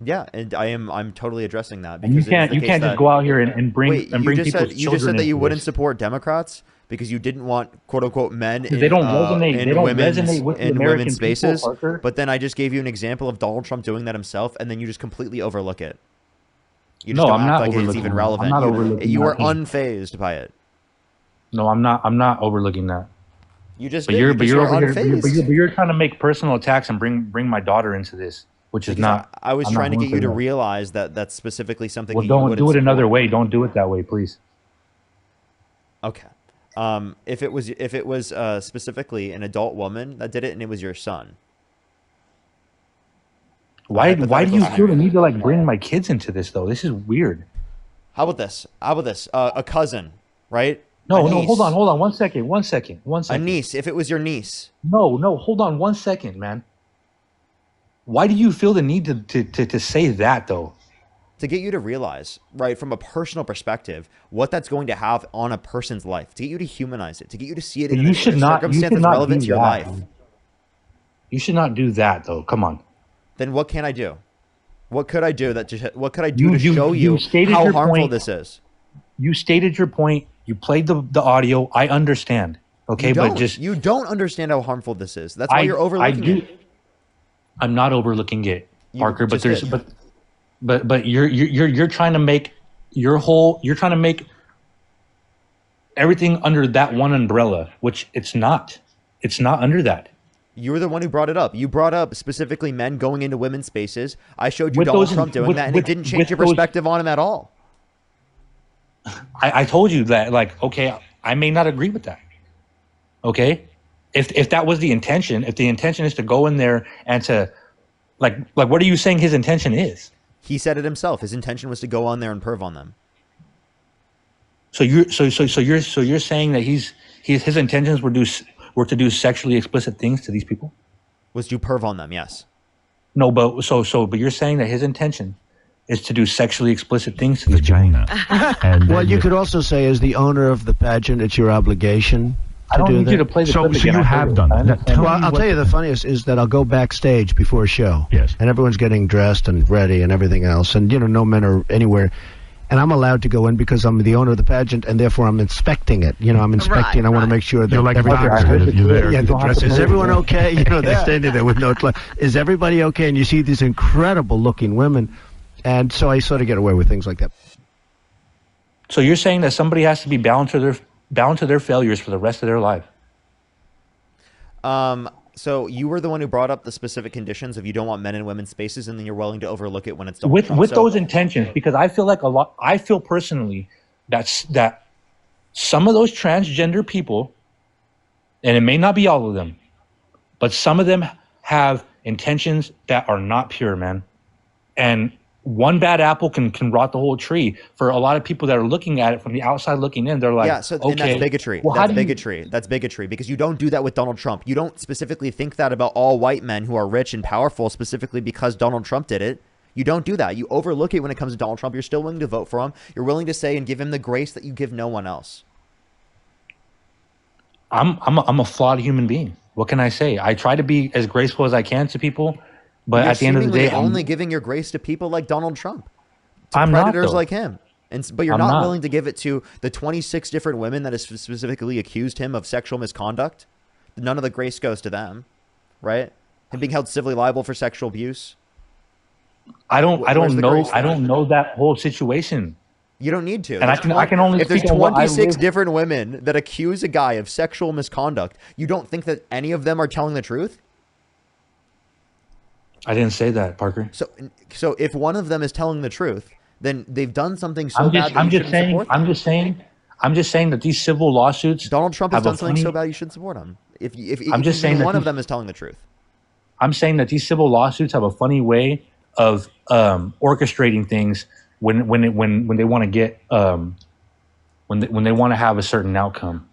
Yeah, and I'm totally addressing that And you because it is the can't case just that- go out here and bring Wait, and bring you just people's said you just said children that you into wouldn't this. support Democrats because you didn't want quote unquote men in, They don't resonate. in They don't women's resonate with the in American women's people, spaces. Parker. But then I just gave you an example of Donald Trump doing that himself, and then you just completely overlook it. You just No, don't I'm act not like it's overlooking even that. relevant. I'm not overlooking You that. are unfazed by it. No, I'm not. I'm not overlooking that. You just But did. you're You but just you're were over here. unfazed. But you're trying to make personal attacks and bring my daughter into this, which is Because not. I was I'm not trying to going get for you to that. realize that that's specifically something Well, that you don't wouldn't do it another support. way. Don't do it that way, please. Okay. If it was specifically an adult woman that did it and it was your son. A Why do hypothetical you feel the scenario. need to like bring my kids into this though? This is weird. How about this? How about this? A cousin, right? A No, niece. hold on. 1 second. A niece. If it was your niece. No, hold on 1 second, man. Why do you feel the need to say that though? To get you to realize, right, from a personal perspective, what that's going to have on a person's life, to get you to humanize it, to get you to see it in You a should not. You circumstance should that's not relevant do to your that. life. You should not do that though. Come on. Then what can I do? What could I do what could I do to show you you stated how your harmful point. this is? You stated your point. You played the audio. I understand. Okay, but just You don't understand how harmful this is. That's why you're I overlooking do. it. I'm not overlooking it, You Parker. But just there's did. but you're trying to make you're trying to make everything under that one umbrella, which it's not. It's not under that. You were the one who brought it up. You brought up specifically men going into women's spaces. I showed you With Donald those- Trump doing with- that, and with- it didn't change with your those- perspective on him at all. I told you that, like, okay, I may not agree with that. Okay, if that was the intention, if the intention is to go in there and to, like, what are you saying his intention is? He said it himself. His intention was to go on there and perv on them. So you're saying that his intentions were to do sexually explicit things to these people? Was to perv on them, yes. No, but but you're saying that his intention is to do sexually explicit things to these people. Vagina. And Well, you could also say, as the owner of the pageant, it's your obligation I to don't do need that. you to play the clip so again. you I heard have it. done I that. Now, understand. tell Well, me I'll what- tell you the funniest is that I'll go backstage before a show. Yes. And everyone's getting dressed and ready and everything else. And, no men are anywhere. And I'm allowed to go in because I'm the owner of the pageant, and therefore I'm inspecting it. I'm inspecting. Right, I want to right. make sure that You're like a everything doctor. is good. You're there. Yeah, You the don't have dress. to Is play everyone it. okay? They're standing there with no clothes. Is everybody okay? And you see these incredible looking women. And so I sort of get away with things like that. So you're saying that somebody has to be bound to their failures for the rest of their life? So you were the one who brought up the specific conditions of you don't want men in women's spaces, and then you're willing to overlook it when it's Donald with Trump. with So- those intentions, because I feel personally that some of those transgender people, and it may not be all of them, but some of them have intentions that are not pure, man. And one bad apple can rot the whole tree. For a lot of people that are looking at it from the outside looking in, they're like, yeah, so okay, and that's bigotry. well, how That's do you- bigotry. That's bigotry because you don't do that with Donald Trump. You don't specifically think that about all white men who are rich and powerful specifically because Donald Trump did it. You don't do that. You overlook it when it comes to Donald Trump. You're still willing to vote for him. You're willing to say and give him the grace that you give no one else. I'm a flawed human being. What can I say? I try to be as graceful as I can to people, but You're at the end of the seemingly day, only giving your grace to people like Donald Trump, to I'm not, predators though. like him. But you're I'm not, not. willing to give it to the 26 different women that has specifically accused him of sexual misconduct. None of the grace goes to them, right? Him being held civilly liable for sexual abuse. I don't Where's the know. grace I there? don't know that whole situation. You don't need to. And I can only if there's speak on what I 26 live- different women that accuse a guy of sexual misconduct, you don't think that any of them are telling the truth? I didn't say that, Parker. So if one of them is telling the truth, then they've done something so I'm bad just, that I'm you just shouldn't saying. support them. I'm just saying that these civil lawsuits. Donald Trump has have a done something funny- so bad you should support him. If I'm just saying even that one of these- them is telling the truth. I'm saying that these civil lawsuits have a funny way of orchestrating things when they want to get when they want to have a certain outcome.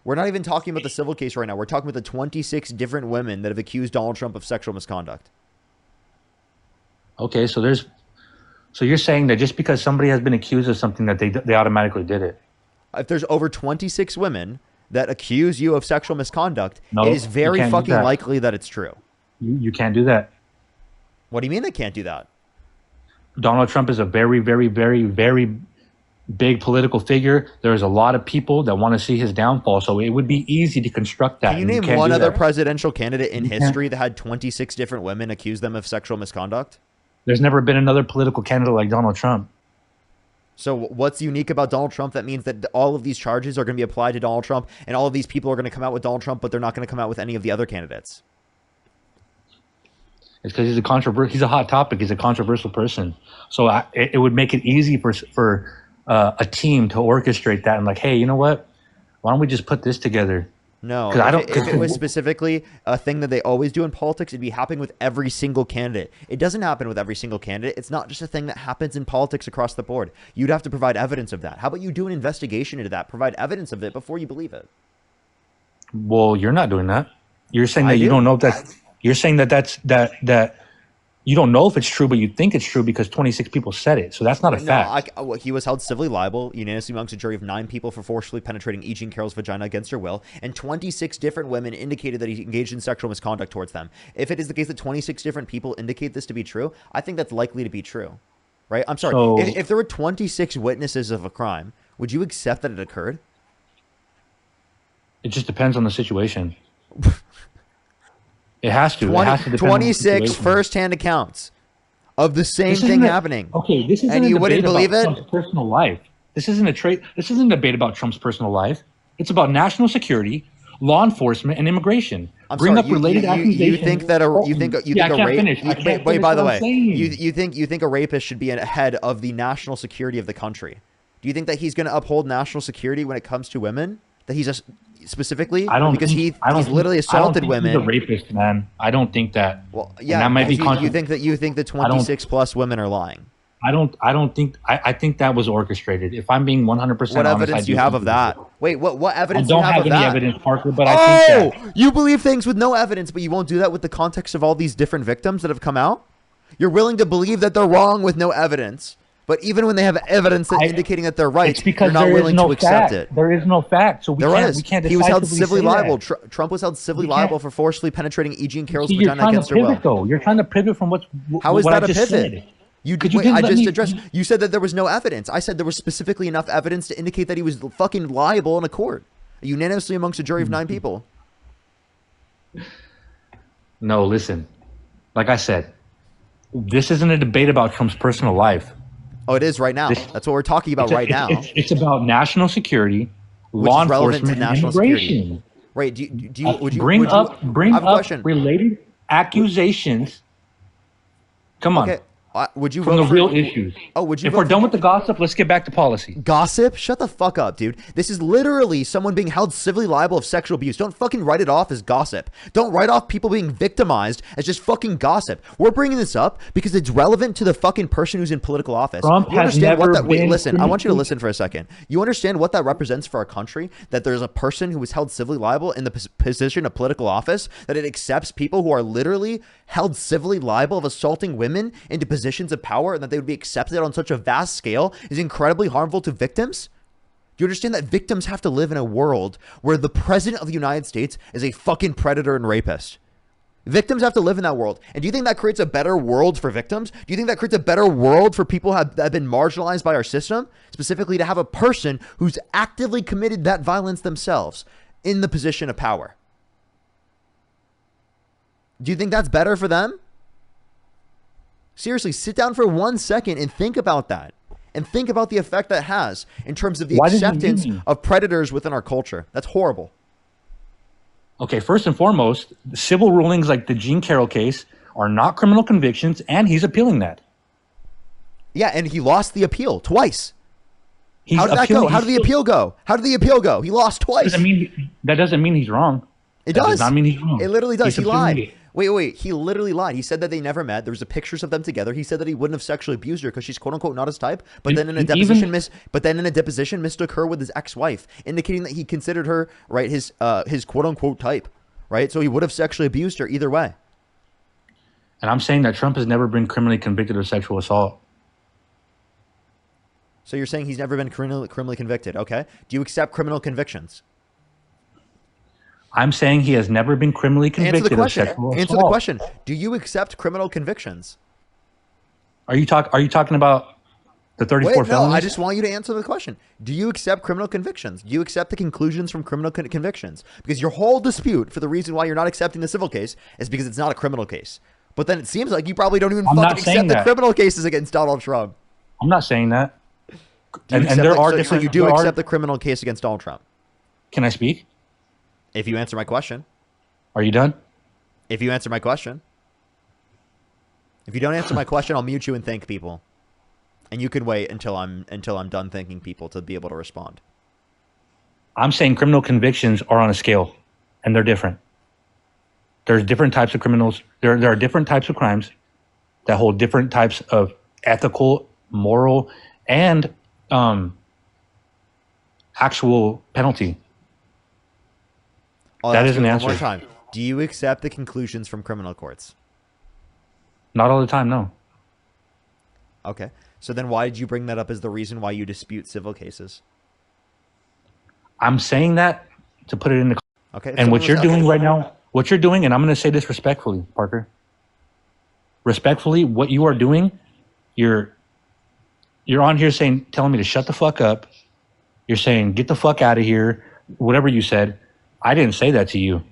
We're not even talking about the civil case right now. We're talking about the 26 different women that have accused Donald Trump of sexual misconduct. Okay, so you're saying that just because somebody has been accused of something that they automatically did it. If there's over 26 women that accuse you of sexual misconduct, No, it is you very can't do fucking that. likely that it's true. You can't do that. What do you mean I can't do that? Donald Trump is a very, very, very, very big political figure. There's a lot of people that want to see his downfall, so it would be easy to construct that. Can you and name can't one do other that. presidential candidate in You can't. history that had 26 different women accuse them of sexual misconduct? There's never been another political candidate like Donald Trump. So what's unique about Donald Trump that means that all of these charges are going to be applied to Donald Trump and all of these people are going to come out with Donald Trump, but they're not going to come out with any of the other candidates? It's because he's a hot topic. He's a controversial person. So it would make it easy for a team to orchestrate that and like, hey, you know what? Why don't we just put this together? No, if it was Because specifically a thing that they always do in politics, it'd be happening with every single candidate. It doesn't happen with every single candidate. It's not just a thing that happens in politics across the board. You'd have to provide evidence of that. How about you do an investigation into that, provide evidence of it before you believe it? well, you're not doing that. You're saying I that you do. don't know if that. You're saying that you don't know if it's true, but you think it's true because 26 people said it. So that's not a fact. He was held civilly liable unanimously amongst a jury of 9 people for forcefully penetrating E. Jean Carroll's vagina against her will, and 26 different women indicated that he engaged in sexual misconduct towards them. If it is the case that 26 different people indicate this to be true, I think that's likely to be true, right? I'm sorry. So- if there were 26 witnesses of a crime, would you accept that it occurred? It just depends on the situation. It has to. It has to depend on the 26 situation. first-hand accounts of the same This thing isn't a- happening. Okay, this isn't And a you debate wouldn't believe about it? Trump's personal life. This isn't a debate about Trump's personal life. It's about national security, law enforcement, and immigration. I'm Bring sorry. up related accusations. You think that you think I a can't rape? finish. I can't Wait, finish by the what way, I'm saying. you think a rapist should be ahead of the national security of the country? Do you think that he's going to uphold national security when it comes to women? That he's just specifically I don't because think, I don't he's think- literally I don't assaulted think women. He's a rapist, man. I don't think that. Well, And yeah, that might be you think the 26 plus women are lying. I don't think. I think that was orchestrated. If I'm being 100% What honest, evidence I do you have of that? Wait, what I evidence do you don't have have of any that? evidence, Parker, but I think that. You believe things with no evidence, but you won't do that with the context of all these different victims that have come out? You're willing to believe that they're wrong with no evidence, but even when they have evidence indicating that they're right, It's because you're not there is willing no to accept fact. it. There is no fact, so we We can't. He was held decisively civilly say liable. that. Trump was held civilly We can't- liable for forcefully penetrating E. Jean Carroll's See, you're vagina trying to against her will. pivot, though. You're trying to pivot from How is what that I a just pivot? said. You Could you wait, didn't I let just me- addressed. You said that there was no evidence. I said there was specifically enough evidence to indicate that he was fucking liable in a court, unanimously amongst a jury of 9 people. No, listen. Like I said, this isn't a debate about Trump's personal life. Oh, it is right now. That's what we're talking about right now. It's about national security, Which law is relevant to enforcement, and national security. immigration. Right? Do you would you bring would you, up I have a question. related accusations. Come on, Okay, would you from vote the for, real issues. Oh, would you If vote we're for- done with the gossip, let's get back to policy. Gossip? Shut the fuck up, dude. This is literally someone being held civilly liable of sexual abuse. Don't fucking write it off as gossip. Don't write off people being victimized as just fucking gossip. We're bringing this up because it's relevant to the fucking person who's in political office. Trump You has understand what never that? Wait, been listen. I want you to criminally- listen for a second. You understand what that represents for our country? That there's a person who was held civilly liable in the position of political office. That it accepts people who are literally held civilly liable of assaulting women into positions of power, and that they would be accepted on such a vast scale is incredibly harmful to victims? Do you understand that victims have to live in a world where the president of the United States is a fucking predator and rapist? Victims have to live in that world. And do you think that creates a better world for victims? Do you think that creates a better world for people that have been marginalized by our system? Specifically to have a person who's actively committed that violence themselves in the position of power. Do you think that's better for them? Seriously, sit down for 1 second and think about that. And think about the effect that has in terms of the Why did you acceptance leave me? of predators within our culture. That's horrible. Okay, first and foremost, civil rulings like the Jean Carroll case are not criminal convictions, and he's appealing that. Yeah, and he lost the appeal twice. He's How did that go? appealing- How did the appeal go? How did the appeal go? He lost twice. That doesn't mean he's wrong. It That does. does not mean he's wrong. It literally does. He's He appealing lied. it. Wait. He literally lied. He said that they never met. There was pictures of them together. He said that he wouldn't have sexually abused her because she's quote unquote not his type. But then in a deposition, mistook her with his ex-wife, indicating that he considered her his quote unquote type. Right. So he would have sexually abused her either way. And I'm saying that Trump has never been criminally convicted of sexual assault. So you're saying he's never been criminally convicted. Okay. Do you accept criminal convictions? I'm saying he has never been criminally Answer convicted the of question. sexual assault. Answer the question. Do you accept criminal convictions? Are you talking about the 34 Wait, no, felonies? I just want you to answer the question. Do you accept criminal convictions? Do you accept the conclusions from criminal convictions? Because your whole dispute for the reason why you're not accepting the civil case is because it's not a criminal case. But then it seems like you probably don't even I'm not fucking saying accept the that. criminal cases against Donald Trump. I'm not saying that. Do you accept there are so different. you do there accept are, the criminal case against Donald Trump? Can I speak? If you answer my question. Are you done? If you answer my question. If you don't answer my question, I'll mute you and thank people. And you can wait until I'm done thanking people to be able to respond. I'm saying criminal convictions are on a scale, and they're different. There's different types of criminals. There are different types of crimes that hold different types of ethical, moral, and actual penalty. That is an answer. One more time. Do you accept the conclusions from criminal courts? Not all the time, no. Okay. So then why did you bring that up as the reason why you dispute civil cases? I'm saying that to put it in the... Okay. And what you're doing right now, what you're doing, and I'm going to say this respectfully, Parker. Respectfully, what you are doing, you're on here telling me to shut the fuck up. You're saying, get the fuck out of here. Whatever you said. I didn't say that to you.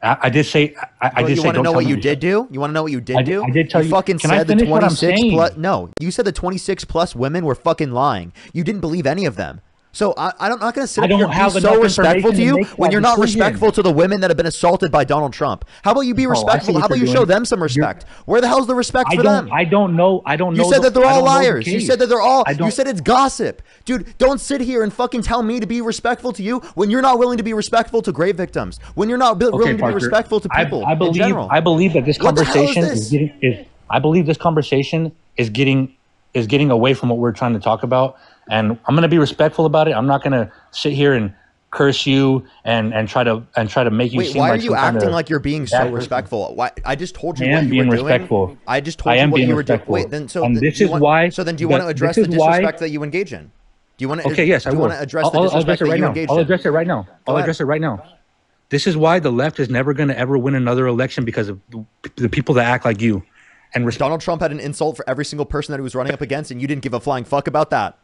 I did say. I did say. You want to know what you did do? You want to know what you did do? I did tell you. You fucking Can I said the finish what I'm 26 saying? plus. No, you said the 26 plus women were fucking lying. You didn't believe any of them. So I'm not going to sit I here don't and have be so enough respectful information to to you make when that you're not decision. respectful to the women that have been assaulted by Donald Trump. How about you be I see respectful? what How about you're you show doing. them some respect? Where the hell's the respect for them? I don't know. You said that they're all liars. You case. said that they're all. I don't- You said it's gossip, dude. Don't sit here and fucking tell me to be respectful to you when you're not willing to be respectful to grave victims. When you're not willing to be Parker, respectful to people I in believe. general. I believe that this What the hell is conversation this? I believe this conversation is getting away from what we're trying to talk about, and I'm going to be respectful about it. I'm not going to sit here and curse you and try to make you Wait, seem why like are you some kind acting of like you're being bad so person. respectful? Why? I just told you I what am you being were doing. respectful. I just told I you am what being you were doing. respectful. Wait, then so And do this you is want, why. So then, do you want to address this the is why- disrespect that you engage in? Do you want to? Okay, yes, I Do you will. want to address the I'll disrespect address it that right you now. engage I'll in? address it right now. I'll ahead. address it right now. This is why the left is never going to ever win another election, because of the people that act like you. And Donald Trump had an insult for every single person that he was running up against, and you didn't give a flying fuck about that.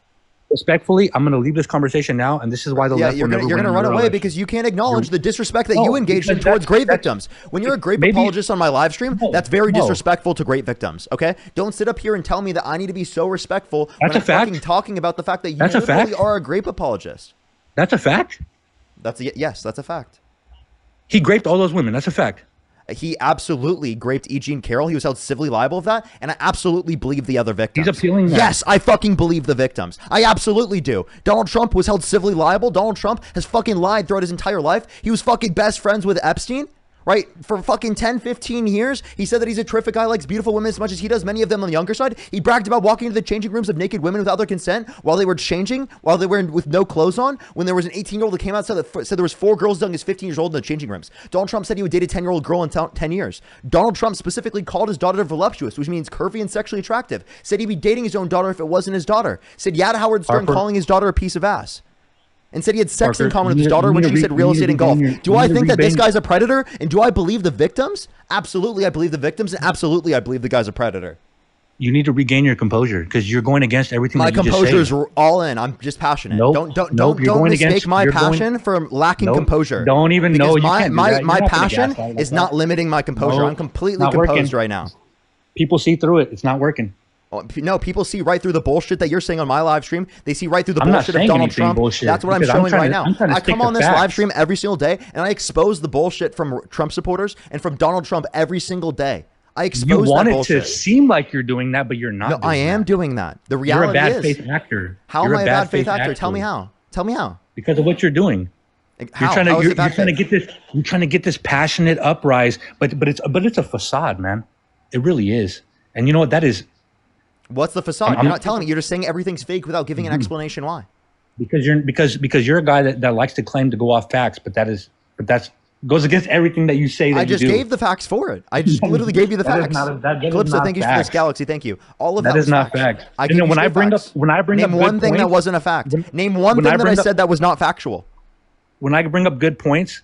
respectfully, I'm going to leave this conversation now, and this is why the left you're will never gonna win run another away election. because you can't acknowledge the disrespect that No, you engaged in because towards grave that's- victims. When you're a grape maybe- apologist on my live stream, No, that's very no. disrespectful to great victims. Okay, don't sit up here and tell me that I need to be so respectful That's when a I'm fact. fucking talking about the fact that you That's a literally fact. are a grape apologist. That's a fact. Yes, that's a fact. He raped all those women. That's a fact. He absolutely raped E. Jean Carroll. He was held civilly liable of that, and I absolutely believe the other victims. He's appealing that. Yes, I fucking believe the victims. I absolutely do. Donald Trump was held civilly liable. Donald Trump has fucking lied throughout his entire life. He was fucking best friends with Epstein. Right? For fucking 10, 15 years, he said that he's a terrific guy, likes beautiful women as much as he does, many of them on the younger side. He bragged about walking into the changing rooms of naked women without their consent while they were changing, while they were with no clothes on, when there was an 18-year-old that came out and said there was 4 girls as young as 15 years old in the changing rooms. Donald Trump said he would date a 10-year-old girl in 10 years. Donald Trump specifically called his daughter voluptuous, which means curvy and sexually attractive. Said he'd be dating his own daughter if it wasn't his daughter. Said yeah to Howard Stern Harper. calling his daughter a piece of ass. And said he had sex Parker, in common with you his need- daughter you when need she to said re- real you need estate to and golf. regain your- Do you I need to think that this regain- guy's a predator? And do I believe the victims? Absolutely, I believe the victims. And absolutely, I believe the guy's a predator. You need to regain your composure because you're going against everything My that you composure just is said. all in. I'm just passionate. Nope. Don't Nope, you're going mistake against- my you're going- passion for lacking Nope. composure. Don't even because know you my can't do my, that. You're my not gonna passion gaslight like is that. not limiting my composure. No, I'm completely not composed working. right now. People see through it. It's not working. No, people see right through the bullshit that you're saying on my live stream. They see right through the I'm not bullshit of saying Donald anything Trump. bullshit, That's what I'm because I'm showing trying right to- now. I'm trying to I stick come to on this facts. live stream every single day, and I expose the bullshit from Trump supporters and from Donald Trump every single day. I You expose that want it bullshit. to seem like you're doing that, but you're not. No, doing I am that. doing that. The You're reality a bad is, faith actor. how You're am I a bad faith actor? Tell me actor. how. Tell me how. Because of what you're doing. How? You're trying to How is you're, it bad you're trying to faith? get this you're trying to get this passionate uprise, but it's a facade, man. It really is. And you know what that is? What's the facade? I'm- You're not telling me. You're just saying everything's fake without giving an explanation why. Because you're a guy that likes to claim to go off facts, but that's goes against everything that you say that I you just do. gave the facts for it. I just literally gave you the That is facts. not- that is Calypso, not thank you for this facts. galaxy. Thank you. All of That that is was not facts. facts. I And gave then you when I straight bring up- facts. when I bring Name up one good thing that points- wasn't a fact. when- Name one when thing I that I bring up- said that was not factual. When I bring up good points,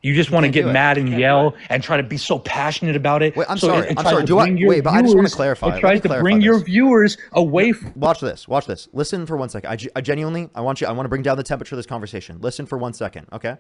you just want to can't get do it. mad and yell and try to be so passionate about it. Wait, I'm So sorry. it I'm tries sorry. to Do I- bring your wait, but I just wanna viewers- clarify. It Let me tries to clarify bring your this. viewers away from. Watch this. Watch this. Listen for 1 second. I genuinely, I want to bring down the temperature of this conversation. Listen for 1 second, okay?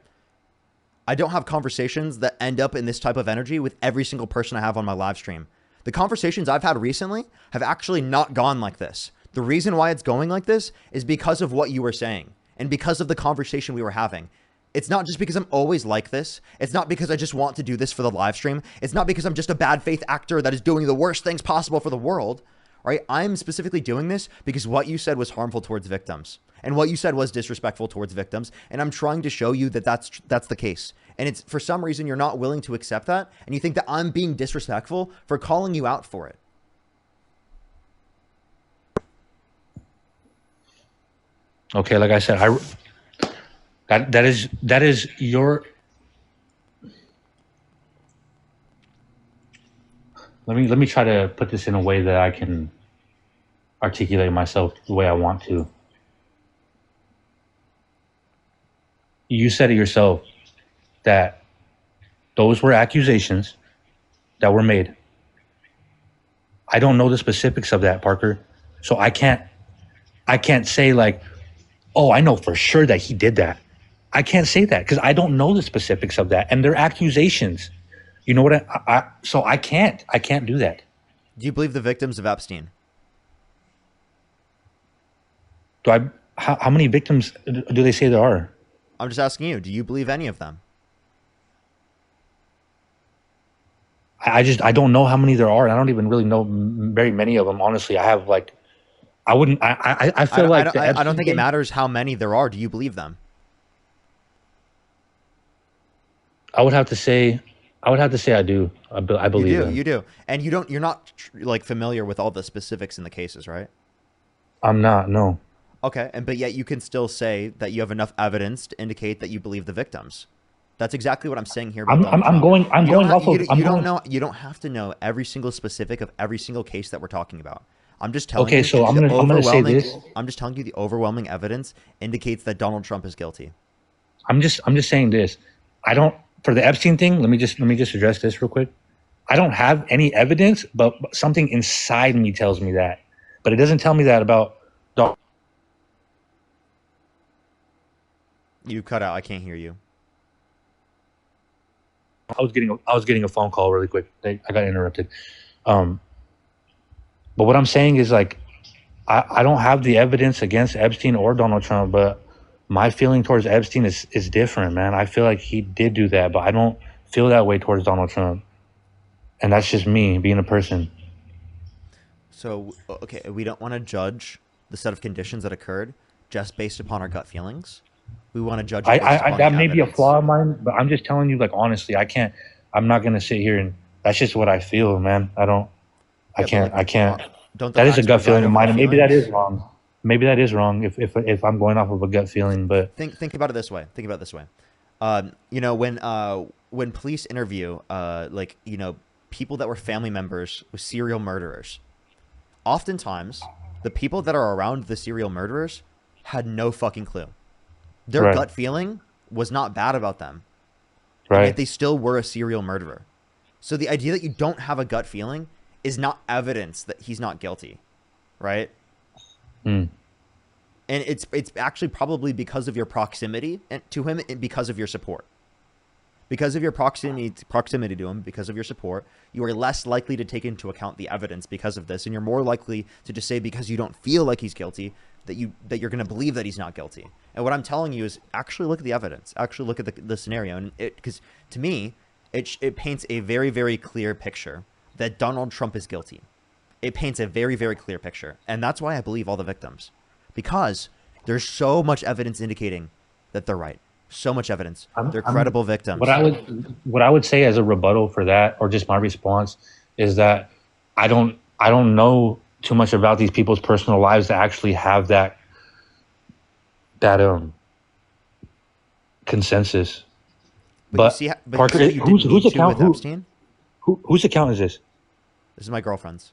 I don't have conversations that end up in this type of energy with every single person I have on my live stream. The conversations I've had recently have actually not gone like this. The reason why it's going like this is because of what you were saying and because of the conversation we were having. It's not just because I'm always like this. It's not because I just want to do this for the live stream. It's not because I'm just a bad faith actor that is doing the worst things possible for the world, right? I'm specifically doing this because what you said was harmful towards victims. And what you said was disrespectful towards victims. And I'm trying to show you that that's the case. And it's for some reason you're not willing to accept that. And you think that I'm being disrespectful for calling you out for it. Okay, like I said, that is your. Let me try to put this in a way that I can articulate myself the way I want to. You said it yourself that those were accusations that were made. I don't know the specifics of that, Parker. So I can't say like, oh, I know for sure that he did that. I can't say that because I don't know the specifics of that. And they're accusations. You know what? So I can't do that. Do you believe the victims of Epstein? How many victims do they say there are? I'm just asking you, do you believe any of them? I don't know how many there are. I don't even really know very many of them. Honestly, I have like, I wouldn't, I feel like I don't think it matters how many there are. Do you believe them? I would have to say I do. I believe you do. them. You do. And you're not like familiar with all the specifics in the cases, right? I'm not, no. Okay. But yet you can still say that you have enough evidence to indicate that you believe the victims. That's exactly what I'm saying here. I'm going off of. You don't have to know every single specific of every single case that we're talking about. I'm just telling you. Okay, so I'm gonna say this. I'm just telling you the overwhelming evidence indicates that Donald Trump is guilty. I'm just saying this. For the Epstein thing, let me just address this real quick. I don't have any evidence, but something inside me tells me that. But it doesn't tell me that about Donald. You cut out. I can't hear you. I was getting a phone call really quick. I got interrupted. But what I'm saying is like, I don't have the evidence against Epstein or Donald Trump, but my feeling towards Epstein is different, man. I feel like he did do that, but I don't feel that way towards Donald Trump. And that's just me being a person. So, okay, we don't want to judge the set of conditions that occurred just based upon our gut feelings. We want to judge it based upon that the may be a evidence. flaw of mine, but I'm just telling you, like, honestly, I'm not going to sit here and that's just what I feel, man. I can't. That is a gut feeling of mine. And maybe that is wrong. Maybe that is wrong if I'm going off of a gut feeling, but think about it this way. Think about it this way. You know, when police interview, like, you know, people that were family members with serial murderers, oftentimes the people that are around the serial murderers had no fucking clue. Their gut feeling was not bad about them. Right. Yet they still were a serial murderer. So the idea that you don't have a gut feeling is not evidence that he's not guilty, right? Mm. And it's actually probably because of your proximity to him and because of your support. Because of your proximity to him, because of your support, you are less likely to take into account the evidence because of this, and you're more likely to just say because you don't feel like he's guilty that you're going to believe that he's not guilty. And what I'm telling you is actually look at the evidence, actually look at the scenario, and because to me it paints a very, very clear picture that Donald Trump is guilty. It paints a very, very clear picture, and that's why I believe all the victims, because there's so much evidence indicating that they're right. So much evidence. They're credible victims. What I would say as a rebuttal for that, or just my response, is that I don't know too much about these people's personal lives to actually have that consensus. But Parker, whose account? Whose account is this? This is my girlfriend's.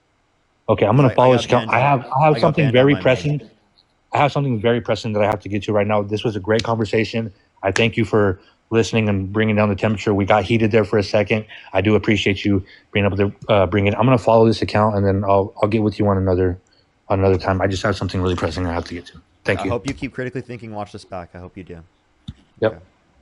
Okay, I'm gonna follow his account. I have something very pressing. I have something very pressing that I have to get to right now. This was a great conversation. I thank you for listening and bringing down the temperature. We got heated there for a second. I do appreciate you being able to bring it. I'm going to follow this account, and then I'll get with you on another time. I just have something really pressing I have to get to. Thank you. I hope you keep critically thinking. Watch this back. I hope you do. Yep. Okay.